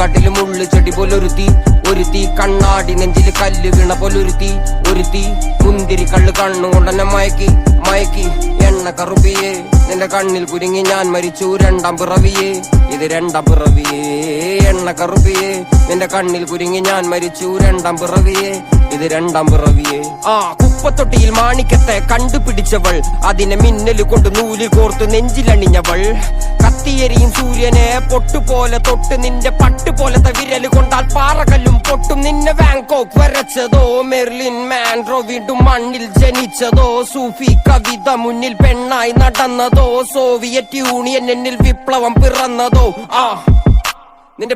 കാട്ടിലും ഉള്ളു ചെടി പോലൊരുത്തി ഒരുത്തി കണ്ണാടി നെഞ്ചില് കല്ല് വീണ പോലൊരുത്തി ഒരുത്തി മുന്തിരി കള്ള് കണ്ണുകൊണ്ടെന്നെ മയക്കി മയക്കി എണ്ണ കറുപ്പിയേ നിന്റെ കണ്ണിൽ കുരുങ്ങി ഞാൻ മരിച്ചു രണ്ടാം പിറവിയേ ഇത് രണ്ടാം പിറവിയേ എണ്ണ കറുപ്പിയേ നിന്റെ കണ്ണിൽ കുരുങ്ങി ഞാൻ മരിച്ചു രണ്ടാം പിറവിയേ ഇത് രണ്ടാം പിറവിയേ കുപ്പത്തൊട്ടിയിൽ മാണിക്കത്തെ കണ്ടുപിടിച്ചവൾ അതിനെ മിന്നല് കൊണ്ട് നൂലിൽ കോർത്ത് നെഞ്ചിലണിഞ്ഞവൾ കത്തിയെരിയും സൂര്യനെ പൊട്ടുപോലെ തൊട്ട് നിന്റെ പട്ടുപോലത്തെ വിരല് കൊണ്ടാൽ പാറകല്ലും പൊട്ടും നിന്നെ ബാങ്കോക്ക് വരച്ചതോ മെർലിൻ മാൻഡ്രോ വീണ്ടും മണ്ണിൽ ജനിച്ചതോ സൂഫി കവിത മുന്നിൽ പെണ്ണായി നടന്നതോ സോവിയറ്റ് യൂണിയൻ എന്നിൽ വിപ്ലവം പിറന്നതോ